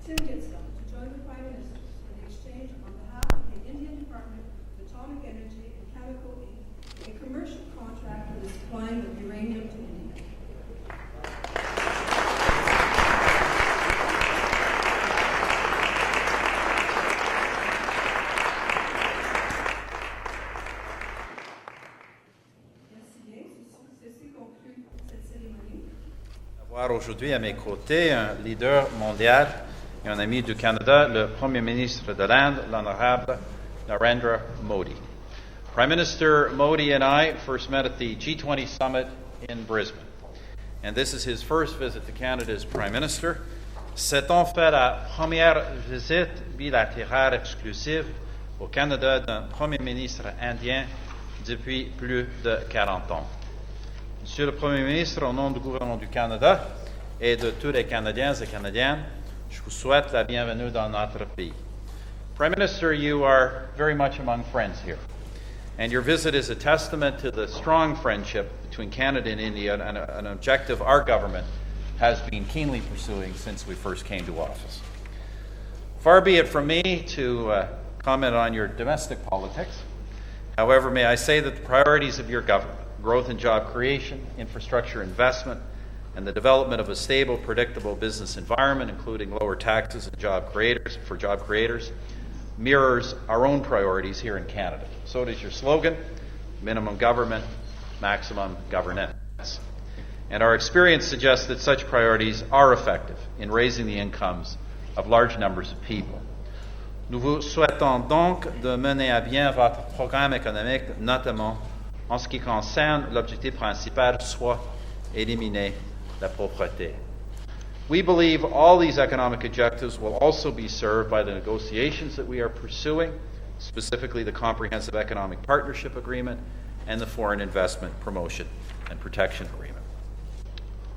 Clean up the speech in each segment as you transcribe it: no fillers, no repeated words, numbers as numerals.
Tim Gitzel to join the Prime Minister in the exchange on behalf of the Indian Department of Atomic Energy and Chemical Inc. a commercial contract for the supplying of uranium to India. Ceci conclut cette cérémonie. Avoir aujourd'hui à mes côtés un leader mondial et un ami du Canada, le Premier ministre de l'Inde, l'honorable Narendra Modi. Prime Minister Modi and I first met at the G20 summit in Brisbane, and this is his first visit to Canada as Prime Minister. C'est en fait la première visite bilatérale exclusive au Canada d'un Premier ministre indien depuis plus de 40 ans. Monsieur le Premier ministre, au nom du gouvernement du Canada et de tous les Canadiens et Canadiennes, je vous souhaite la bienvenue dans notre pays. Prime Minister, you are very much among friends here, and your visit is a testament to the strong friendship between Canada and India, and an objective our government has been keenly pursuing since we first came to office. Far be it from me to comment on your domestic politics. However, may I say that the priorities of your government, growth and job creation, infrastructure investment, and the development of a stable, predictable business environment, including lower taxes and job creators, mirrors our own priorities here in Canada. So does your slogan, minimum government, maximum governance. And our experience suggests that such priorities are effective in raising the incomes of large numbers of people. Nous vous souhaitons donc de mener à bien votre programme économique, notamment en ce qui concerne l'objectif principal, soit éliminer la pauvreté. We believe all these economic objectives will also be served by the negotiations that we are pursuing, specifically the Comprehensive Economic Partnership Agreement and the Foreign Investment Promotion and Protection Agreement.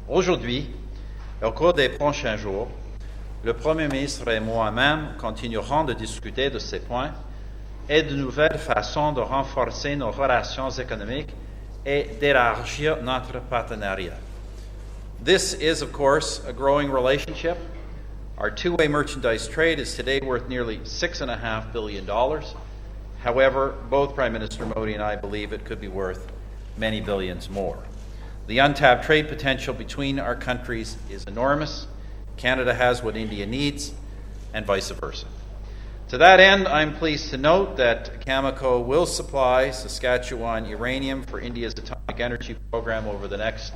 Aujourd'hui, au cours des prochains jours, le Premier ministre et moi-même continuerons de discuter de ces points et de nouvelles façons de renforcer nos relations économiques et d'élargir notre partenariat. This is, of course, a growing relationship. Our two-way merchandise trade is today worth nearly $6.5 billion. However, both Prime Minister Modi and I believe it could be worth many billions more. The untapped trade potential between our countries is enormous. Canada has what India needs, and vice versa. To that end, I'm pleased to note that Cameco will supply Saskatchewan uranium for India's atomic energy program over the next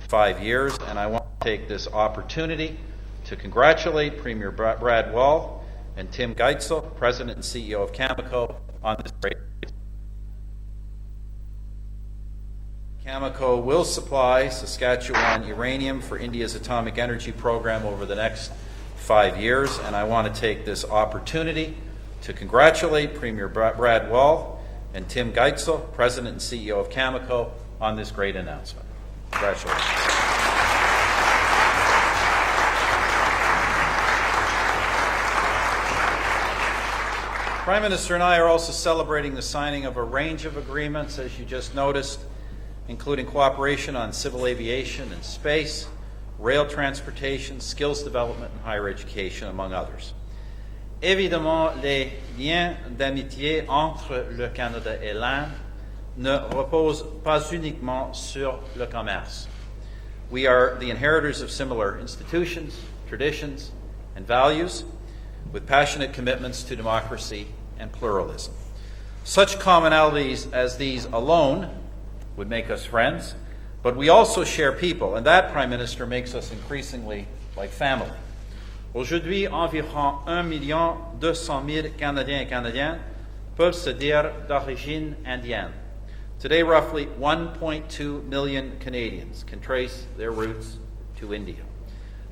5 years, and I want to take this opportunity to congratulate Premier Brad Wall and Tim Gitzel, President and CEO of Cameco, on this great. Cameco will supply Saskatchewan uranium for India's atomic energy program over the next 5 years, and I want to take this opportunity to congratulate Premier Brad Wall and Tim Gitzel, President and CEO of Cameco, on this great announcement. Congratulations. Prime Minister and I are also celebrating the signing of a range of agreements, as you just noticed, including cooperation on civil aviation and space, rail transportation, skills development, and higher education, among others. Évidemment, les liens d'amitié entre le Canada et l'Inde ne reposent pas uniquement sur le commerce. We are the inheritors of similar institutions, traditions, and values, with passionate commitments to democracy and pluralism. Such commonalities as these alone would make us friends, but we also share people, and that, Prime Minister, makes us increasingly like family. Aujourd'hui, environ 1,200,000 Canadiens et Canadiennes peuvent se dire d'origine indienne. Today, roughly 1.2 million Canadians can trace their roots to India.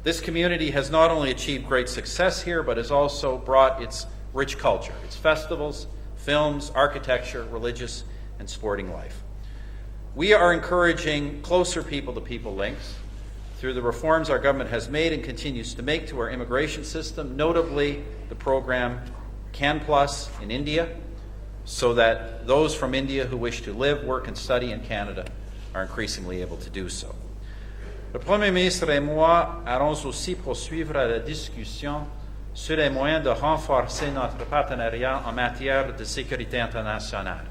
This community has not only achieved great success here, but has also brought its rich culture, its festivals, films, architecture, religious, and sporting life. We are encouraging closer people-to-people links through the reforms our government has made and continues to make to our immigration system, notably the program Can Plus in India, so that those from India who wish to live, work, and study in Canada are increasingly able to do so. Le Premier ministre et moi allons aussi poursuivre la discussion sur les moyens de renforcer notre partenariat en matière de sécurité internationale.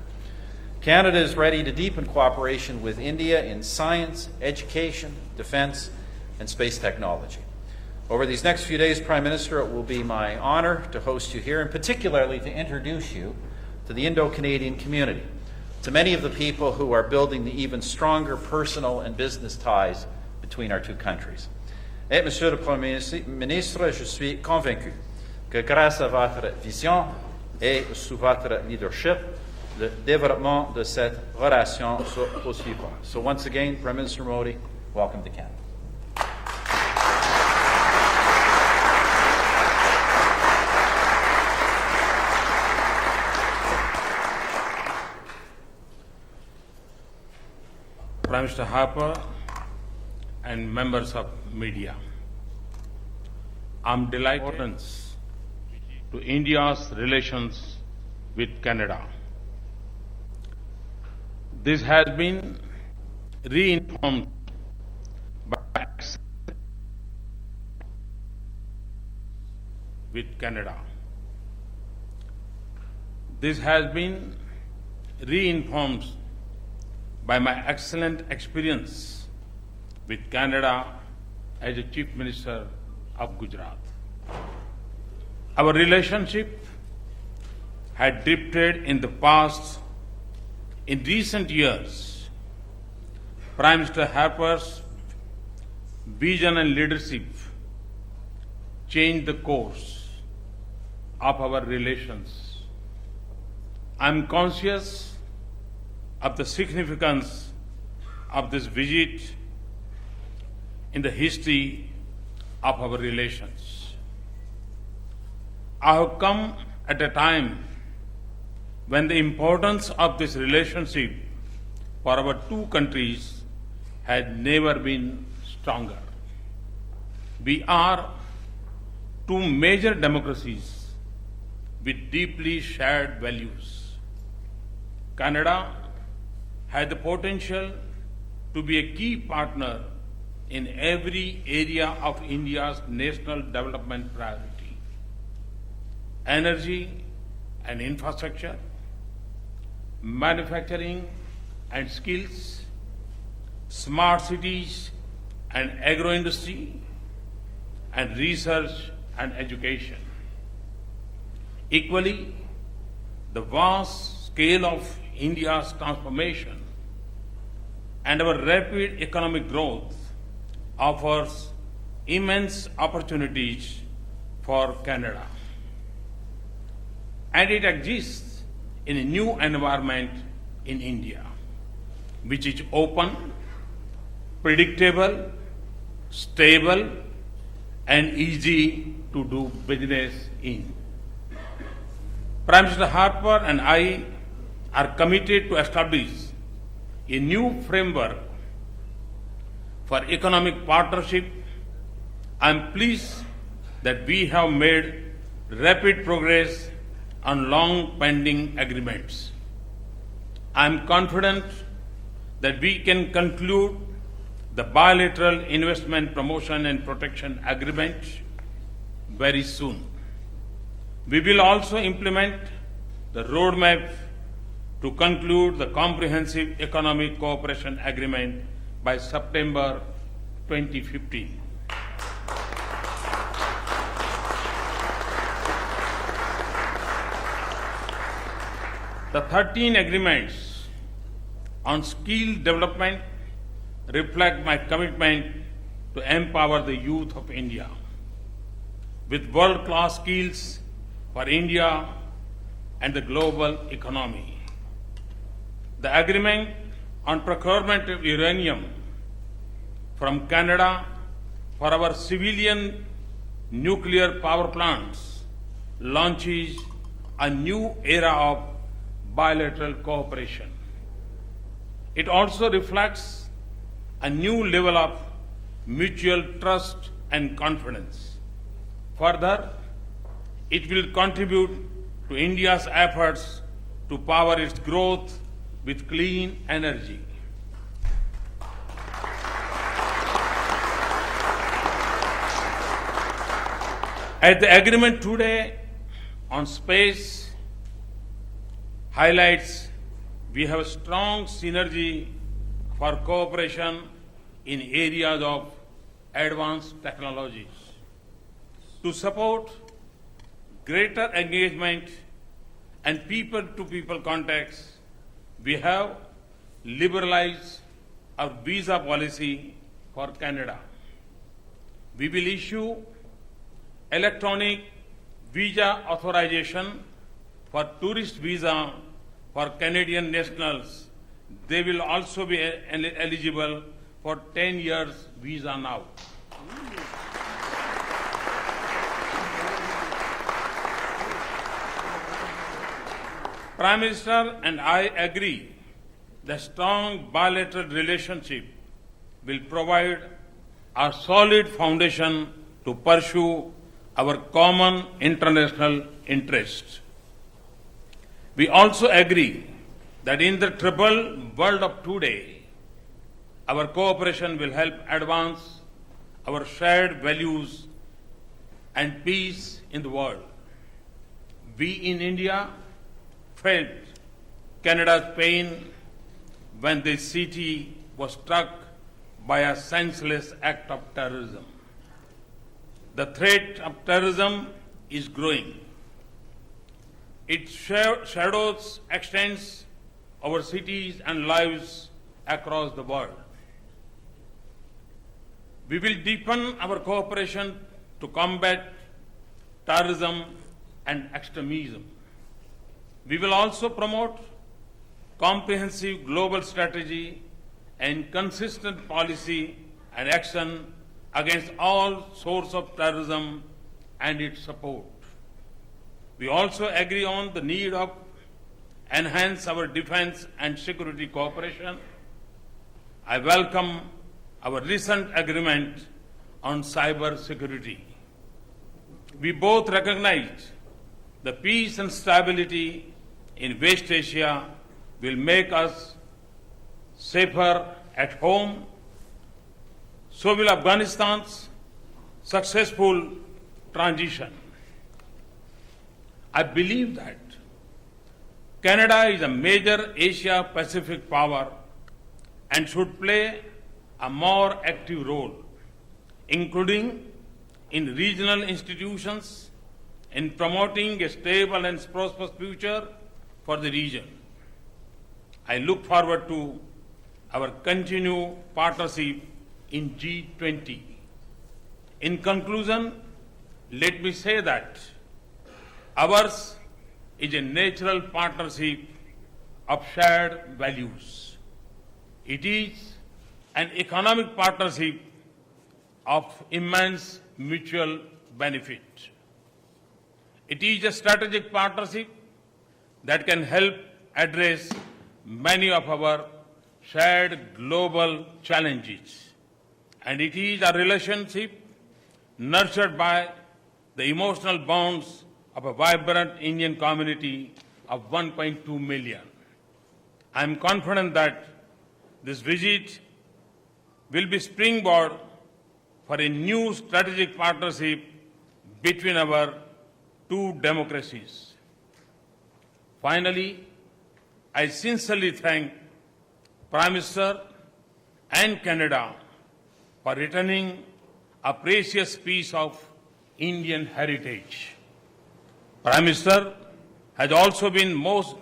Canada is ready to deepen cooperation with India in science, education, defense, and space technology. Over these next few days, Prime Minister, it will be my honor to host you here, and particularly to introduce you to the Indo-Canadian community, to many of the people who are building the even stronger personal and business ties between our two countries. Et, Monsieur le Premier ministre, je suis convaincu que grâce à votre vision et sous votre leadership, le développement de cette relation se poursuivra. So once again, Prime Minister Modi, welcome to Canada. Prime Minister Harper and members of media, I'm delighted to India's relations with Canada. This has been reinforced by with Canada. This has been reinforced by my excellent experience with Canada as a Chief Minister of Gujarat. Our relationship had drifted in the past. In recent years, Prime Minister Harper's vision and leadership changed the course of our relations. I am conscious of the significance of this visit in the history of our relations. I have come at a time when the importance of this relationship for our two countries had never been stronger. We are two major democracies with deeply shared values. Canada has the potential to be a key partner in every area of India's national development priority: energy and infrastructure, manufacturing and skills, smart cities and agro-industry, and research and education. Equally, the vast scale of India's transformation and our rapid economic growth offers immense opportunities for Canada. And it exists in a new environment in India, which is open, predictable, stable, and easy to do business in. Prime Minister Harper and I are committed to establish a new framework for economic partnership. I am pleased that we have made rapid progress on long-pending agreements. I am confident that we can conclude the bilateral investment promotion and protection agreement very soon. We will also implement the roadmap to conclude the comprehensive economic cooperation agreement by September 2015. The 13 agreements on skill development reflect my commitment to empower the youth of India with world-class skills for India and the global economy. The agreement on procurement of uranium from Canada for our civilian nuclear power plants launches a new era of bilateral cooperation. It also reflects a new level of mutual trust and confidence. Further, it will contribute to India's efforts to power its growth with clean energy. As the agreement today on space highlights, we have a strong synergy for cooperation in areas of advanced technologies. To support greater engagement and people-to-people contacts, we have liberalized our visa policy for Canada. We will issue electronic visa authorization for tourist visa for Canadian nationals. They will also be eligible for 10 years visa now. Prime Minister and I agree that strong bilateral relationship will provide a solid foundation to pursue our common international interests. We also agree that in the troubled world of today, our cooperation will help advance our shared values and peace in the world. We in India felt Canada's pain when the city was struck by a senseless act of terrorism. The threat of terrorism is growing. Its shadows extends over cities and lives across the world. We will deepen our cooperation to combat terrorism and extremism. We will also promote comprehensive global strategy and consistent policy and action against all sorts of terrorism and its support. We also agree on the need of enhance our defense and security cooperation. I welcome our recent agreement on cyber security. We both recognize the peace and stability in West Asia will make us safer at home. So will Afghanistan's successful transition. I believe that Canada is a major Asia-Pacific power and should play a more active role, including in regional institutions, in promoting a stable and prosperous future for the region. I look forward to our continued partnership in G20. In conclusion, let me say that ours is a natural partnership of shared values. It is an economic partnership of immense mutual benefit. It is a strategic partnership that can help address many of our shared global challenges. And it is a relationship nurtured by the emotional bonds of a vibrant Indian community of 1.2 million. I am confident that this visit will be springboard for a new strategic partnership between our two democracies. Finally, I sincerely thank Prime Minister and Canada for returning a precious piece of Indian heritage. Prime Minister has also been most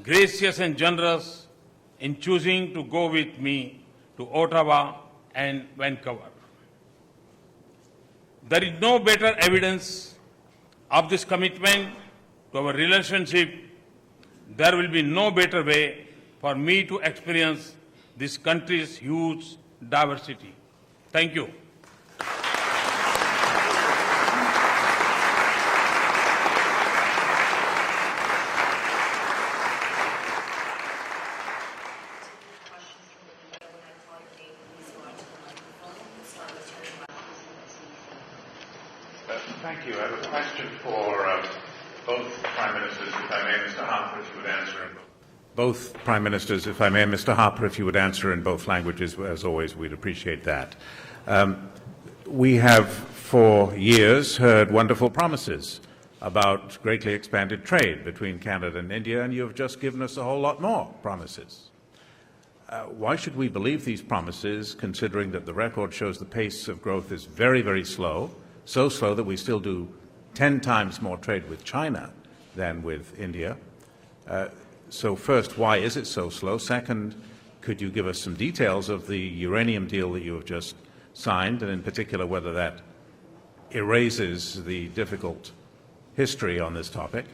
gracious and generous in choosing to go with me to Ottawa and Vancouver. There is no better evidence of this commitment to our relationship. There will be no better way for me to experience this country's huge diversity. Thank you. Thank you. I have a question for both Prime Ministers, if I may, Mr. Harper, if you would answer in both Prime Ministers, if I may, Mr. Harper, if you would answer in both languages, as always, we'd appreciate that. We have for years, heard wonderful promises about greatly expanded trade between Canada and India, and you have just given us a whole lot more promises. Why should we believe these promises, considering that the record shows the pace of growth is very, very slow, so slow that we still do 10 times more trade with China than with India? So first, why is it so slow? Second, could you give us some details of the uranium deal that you have just signed, and in particular whether that erases the difficult history on this topic?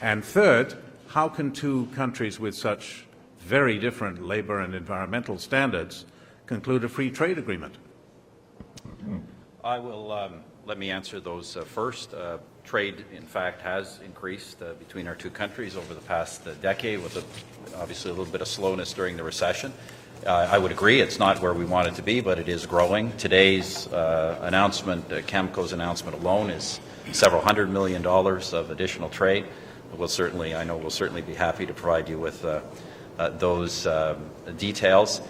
And third, how can two countries with such very different labor and environmental standards conclude a free trade agreement? I will let me answer those first. Trade, in fact, has increased between our two countries over the past decade, with obviously a little bit of slowness during the recession. I would agree it's not where we want it to be, but it is growing. Today's announcement, Cameco's announcement alone, is several $100 million of additional trade. We'll certainly be happy to provide you with those details.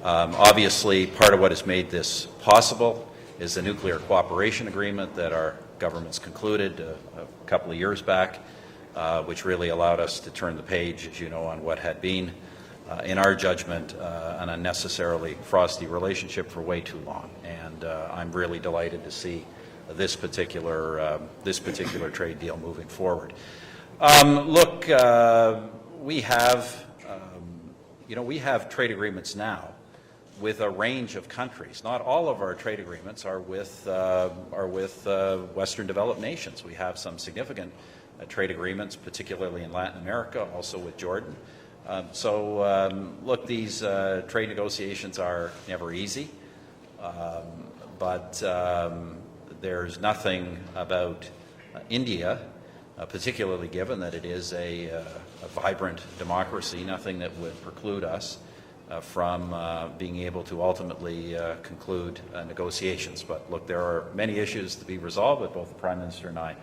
Obviously, part of what has made this possible is the nuclear cooperation agreement that our governments concluded a couple of years back, which really allowed us to turn the page, as you know, on what had been, in our judgment, an unnecessarily frosty relationship for way too long. And I'm really delighted to see this particular trade deal moving forward. Look, we have trade agreements now with a range of countries. Not all of our trade agreements are with Western developed nations. We have some significant trade agreements, particularly in Latin America, also with Jordan. Look, these trade negotiations are never easy, but there's nothing about India, particularly given that it is a vibrant democracy, nothing that would preclude us from being able to ultimately conclude negotiations. But look, there are many issues to be resolved, but both the Prime Minister and I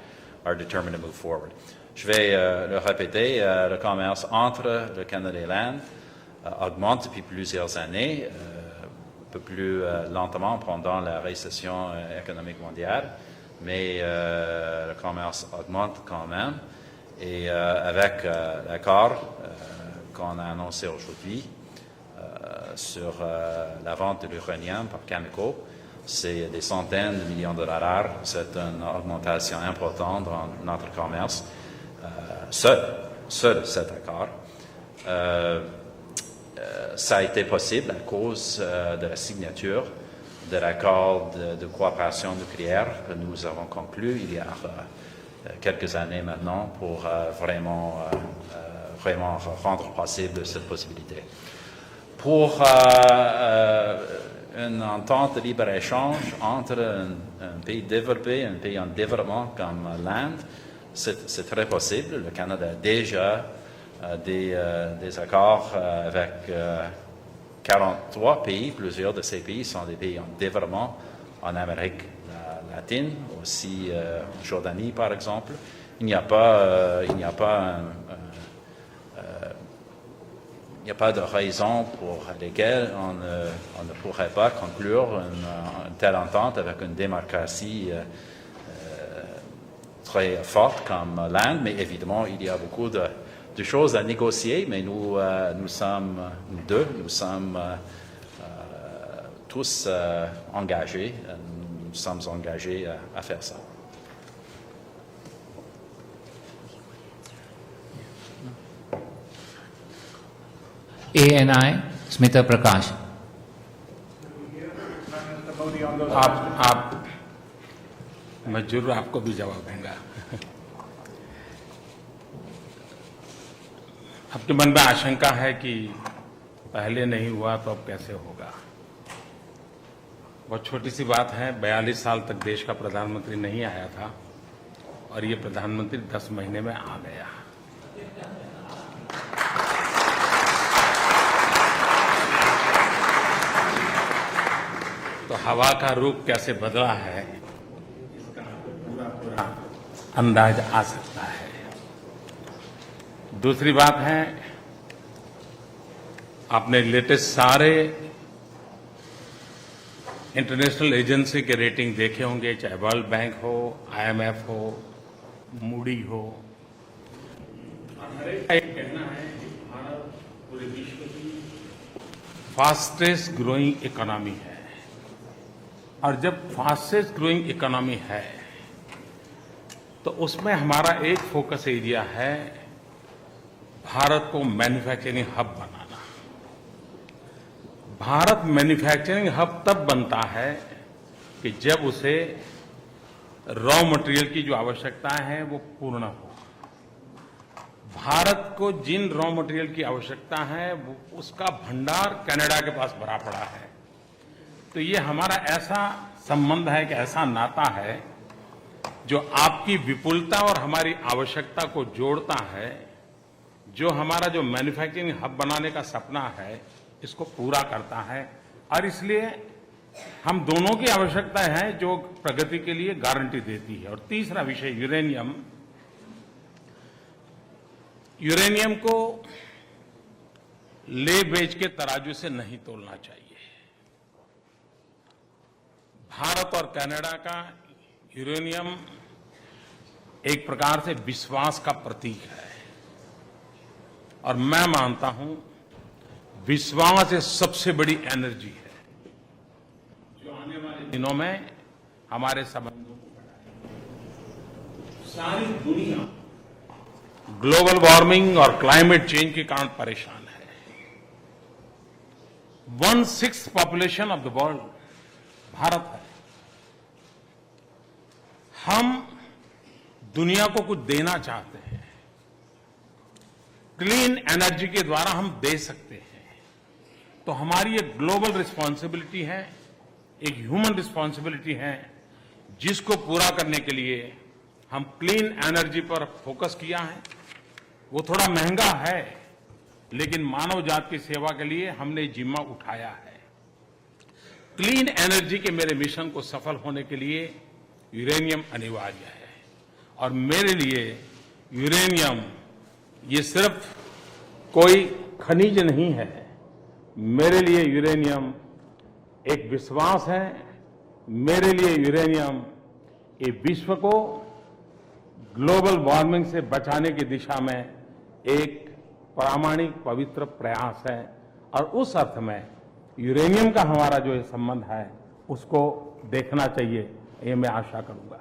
are determined to move forward. Je vais le répéter, le commerce entre le Canada et l'Inde augmente depuis plusieurs années, un peu plus lentement pendant la récession économique mondiale, mais le commerce augmente quand même. Et avec l'accord qu'on a annoncé aujourd'hui sur la vente de l'uranium par Cameco, c'est des centaines de millions de dollars. C'est une augmentation importante dans notre commerce. Seul cet accord, ça a été possible à cause de la signature de l'accord de coopération nucléaire que nous avons conclu il y a quelques années maintenant pour vraiment rendre possible cette possibilité. Pour une entente de libre-échange entre un pays développé et un pays en développement comme l'Inde, c'est très possible. Le Canada a déjà des accords avec 43 pays. Plusieurs de ces pays sont des pays en développement en Amérique latine, aussi en Jordanie par exemple. Il n'y a pas de raison pour lesquelles on ne pourrait pas conclure une telle entente avec une démocratie très forte comme l'Inde, mais évidemment, il y a beaucoup de choses à négocier, mais nous sommes tous engagés, nous sommes engagés à faire ça. ANI, Smita Prakash. मैं जरूर आपको भी जवाब दूंगा। आपके मन में आशंका है कि पहले नहीं हुआ तो अब कैसे होगा। बहुत छोटी सी बात है, 42 साल तक देश का प्रधानमंत्री नहीं आया था और ये प्रधानमंत्री 10 महीने में आ गया। तो हवा का रुख कैसे बदला है अंदाज आ सकता है। दूसरी बात है, आपने लेटेस्ट सारे इंटरनेशनल एजेंसी के रेटिंग देखे होंगे, चाहे वर्ल्ड बैंक हो, IMF हो, मूडी हो। हर एक का एक कहना है कि भारत पूरे विश्व की फास्टेस्ट ग्रोइंग इकोनॉमी है, और जब फास्टेस्ट ग्रोइंग इकोनॉमी है तो उसमें हमारा एक फोकस एरिया है भारत को मैन्युफैक्चरिंग हब बनाना। भारत मैन्युफैक्चरिंग हब तब बनता है कि जब उसे रॉ मटेरियल की जो आवश्यकता है वो पूर्ण हो। भारत को जिन रॉ मटेरियल की आवश्यकता है वो उसका भंडार कनाडा के पास भरा पड़ा है। तो ये हमारा ऐसा संबंध है कि ऐसा नाता है जो आपकी विपुलता और हमारी आवश्यकता को जोड़ता है, जो हमारा जो मैन्युफैक्चरिंग हब बनाने का सपना है इसको पूरा करता है। और इसलिए हम दोनों की आवश्यकता है जो प्रगति के लिए गारंटी देती है। और तीसरा विषय यूरेनियम। यूरेनियम को ले बेच के तराजू से नहीं तोलना चाहिए। भारत और कनाडा का यूरेनियम एक प्रकार से विश्वास का प्रतीक है, और मैं मानता हूं विश्वास ये सबसे बड़ी एनर्जी है जो आने वाले दिनों में हमारे संबंधों को बढ़ाएगी। सारी दुनिया ग्लोबल वार्मिंग और क्लाइमेट चेंज के कारण परेशान है। 1/6 population of the world Bharat है। हम दुनिया को कुछ देना चाहते हैं, क्लीन एनर्जी के द्वारा हम दे सकते हैं। तो हमारी एक ग्लोबल रिस्पॉन्सिबिलिटी है, एक ह्यूमन रिस्पॉन्सिबिलिटी है, जिसको पूरा करने के लिए हम क्लीन एनर्जी पर फोकस किया है। वो थोड़ा महंगा है, लेकिन मानव जाति की सेवा के लिए हमने जिम्मा उठाया है। क्लीन एनर्जी के मेरे मिशन को सफल होने के लिए यूरेनियम अनिवार्य है, और मेरे लिए यूरेनियम ये सिर्फ कोई खनिज नहीं है। मेरे लिए यूरेनियम एक विश्वास है। मेरे लिए यूरेनियम ये विश्व को ग्लोबल वार्मिंग से बचाने की दिशा में एक प्रामाणिक पवित्र प्रयास है, और उस अर्थ में यूरेनियम का हमारा जो संबंध है उसको देखना चाहिए, ये मैं आशा करूंगा।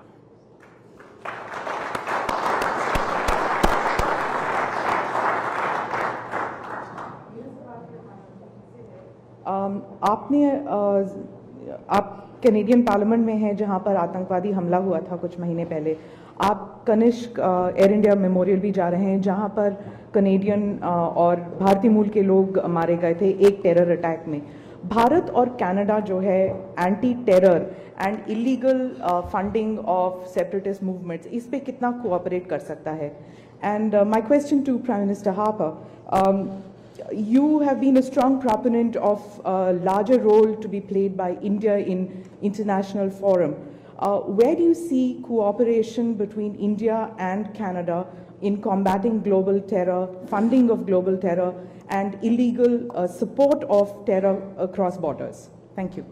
आप कैनेडियन पार्लियामेंट में हैं, जहां पर आतंकवादी हमला हुआ था कुछ महीने पहले। आप कनिष्क एयर इंडिया मेमोरियल भी जा रहे हैं, जहां पर कनेडियन और भारतीय मूल के लोग मारे गए थे एक टेरर अटैक में। भारत और कनाडा जो है anti terror and illegal funding of separatist movements, इस पे कितना कोऑपरेट कर सकता है? And my question to prime minister Harper, you have been a strong proponent of a larger role to be played by India in international forum. Where do you see cooperation between India and Canada in combating global terror, funding of global terror, and illegal support of terror across borders? Thank you.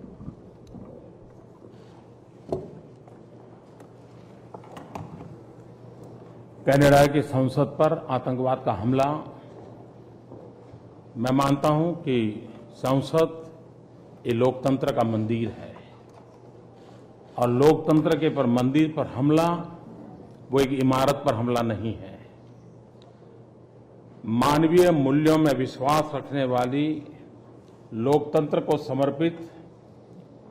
Canada की संसद पर आतंकवाद का हमला, मैं मानता हूं कि संसद ये लोकतंत्र का मंदिर है, और लोकतंत्र के पर मंदिर पर हमला वो एक इमारत पर हमला नहीं है। मानवीय मूल्यों में विश्वास रखने वाली लोकतंत्र को समर्पित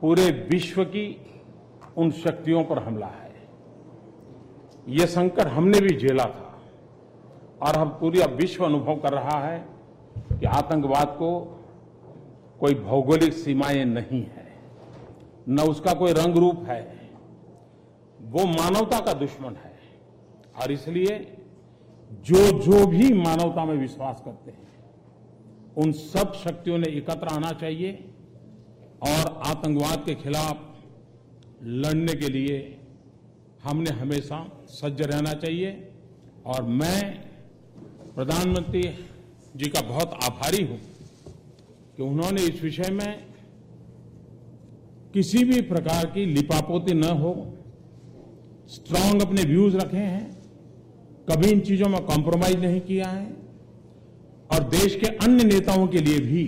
पूरे विश्व की उन शक्तियों पर हमला है। ये संकट हमने भी झेला था, और हम पूरा विश्व अनुभव कर रहा है कि आतंकवाद को कोई भौगोलिक सीमाएं नहीं है, न उसका कोई रंग रूप है। वो मानवता का दुश्मन है, और इसलिए जो भी मानवता में विश्वास करते हैं उन सब शक्तियों ने एकत्र आना चाहिए, और आतंकवाद के खिलाफ लड़ने के लिए हमने हमेशा सज्ज रहना चाहिए। और मैं प्रधानमंत्री जी का बहुत आभारी हूं कि उन्होंने इस विषय में किसी भी प्रकार की लिपापोती न हो, स्ट्रांग अपने व्यूज रखे हैं, कभी इन चीजों में कॉम्प्रोमाइज नहीं किया है और देश के अन्य नेताओं के लिए भी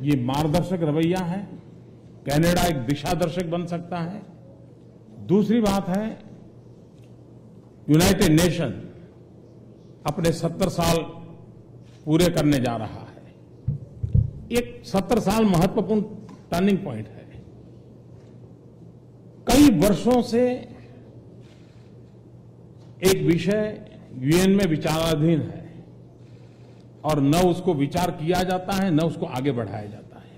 ये मार्गदर्शक रवैया है। कनाडा एक दिशादर्शक बन सकता है। दूसरी बात है, यूनाइटेड नेशन अपने 70 साल पूरे करने जा रहा है। एक 70 साल महत्वपूर्ण टर्निंग पॉइंट है। कई वर्षों से एक विषय यूएन में विचाराधीन है और न उसको विचार किया जाता है, न उसको आगे बढ़ाया जाता है।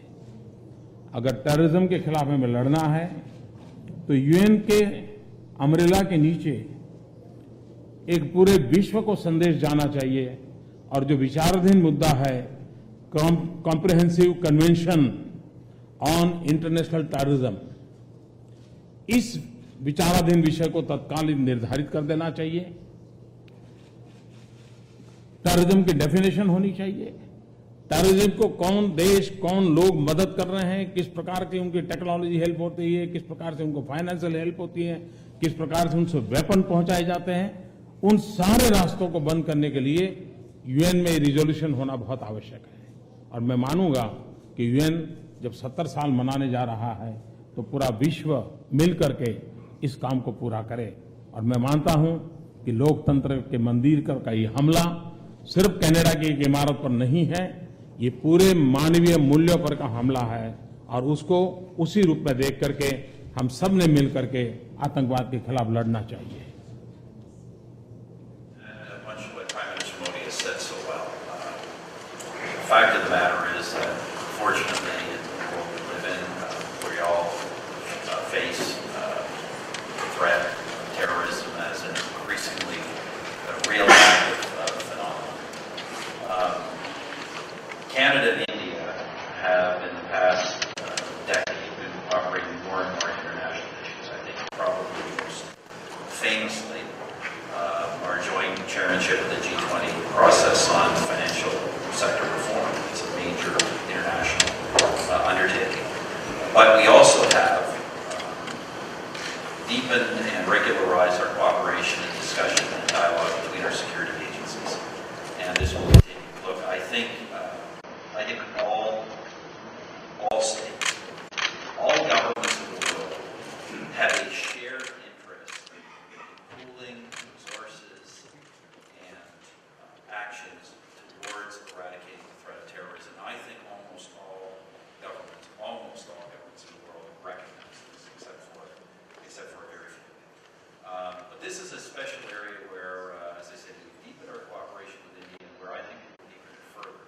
अगर टेररिज्म के खिलाफ हमें लड़ना है तो यूएन के अम्ब्रेला के नीचे एक पूरे विश्व को संदेश जाना चाहिए और जो विचाराधीन मुद्दा है, comprehensive convention on international terrorism, इस विचाराधीन विषय को तत्काल निर्धारित कर देना चाहिए। टेररिज्म की डेफिनेशन होनी चाहिए। टेररिज्म को कौन देश, कौन लोग मदद कर रहे हैं, किस प्रकार की उनकी टेक्नोलॉजी हेल्प होती है, किस प्रकार से उनको फाइनेंशियल हेल्प होती है, किस प्रकार से उनसे वेपन पहुंचाए जाते हैं, उन सारे रास्तों को बंद करने के लिए यूएन में रिजोल्यूशन होना बहुत आवश्यक है। और मैं मानूंगा कि यूएन जब 70 साल मनाने जा रहा है तो पूरा विश्व मिल करके इस काम को पूरा करे। और मैं मानता हूं कि लोकतंत्र के मंदिर का ये हमला सिर्फ कनाडा की एक इमारत पर नहीं है, ये पूरे मानवीय मूल्यों पर का हमला है और उसको उसी रूप में देख करके हम सब ने मिल करके आतंकवाद के खिलाफ लड़ना चाहिए। Much what Prime Minister Modi has said so well. The fact of the matter is that, fortunately, in the world we live in, we all face the threat of terrorism as an increasingly real phenomenon. Canada and India have, in the past decade, been cooperating more and more international issues. I think probably most famously our joint chairmanship of the G20 process on financial sector reform. It's a major international undertaking. But we also have deepened and regularized our cooperation and discussion and dialogue between our security agencies. And this will continue. Look, I think all states, all governments of the world have a shared interest in pooling resources and actions towards eradicating the threat of terrorism. I think almost all governments in the world recognize this, except for very few. But this is a special area where, as I said, we've deepened our cooperation with India, and where I think we'll deepen it further.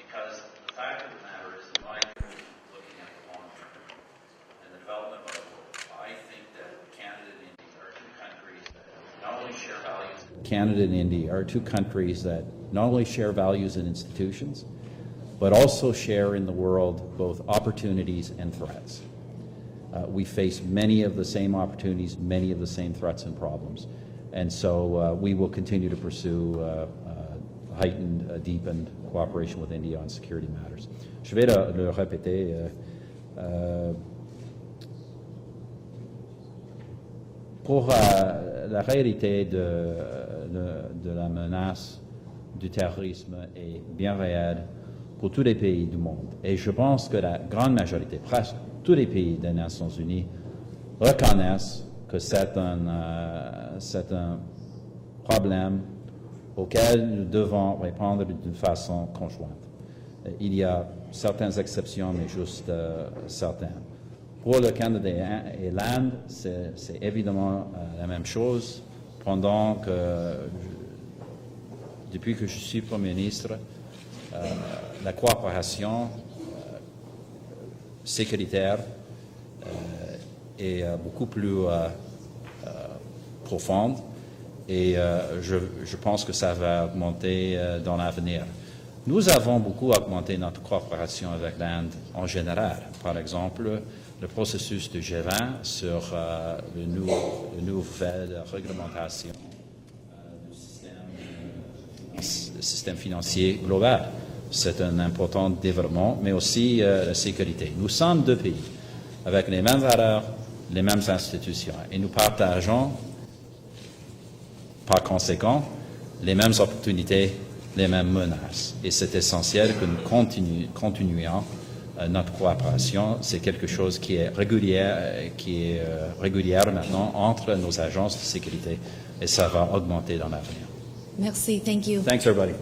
Because the fact of the matter is, in my opinion, looking at the long term and the development of our world, I think that Canada and India are two countries that not only share values. Canada and India are two countries that not only share values and institutions, but also share in the world both opportunities and threats. We face many of the same opportunities, many of the same threats and problems. And so we will continue to pursue heightened, deepened cooperation with India on security matters. Je vais le répéter. Pour la réalité de la menace du terrorisme est bien réelle pour tous les pays du monde. Et je pense que la grande majorité, presque tous les pays des Nations Unies, reconnaissent que c'est un problème auquel nous devons répondre d'une façon conjointe. Il y a certaines exceptions, mais juste certaines. Pour le Canada et l'Inde, c'est évidemment la même chose. Depuis que je suis Premier ministre, la coopération sécuritaire est beaucoup plus profonde et je pense que ça va augmenter dans l'avenir. Nous avons beaucoup augmenté notre coopération avec l'Inde en général. Par exemple, le processus de G20 sur la nouvelle réglementation du système financier global. C'est un important développement, mais aussi la sécurité. Nous sommes deux pays avec les mêmes valeurs, les mêmes institutions. Et nous partageons, par conséquent, les mêmes opportunités, les mêmes menaces. Et c'est essentiel que nous continuions notre coopération. C'est quelque chose qui est régulière maintenant entre nos agences de sécurité et ça va augmenter dans l'avenir. Merci. Thank you. Thanks, everybody.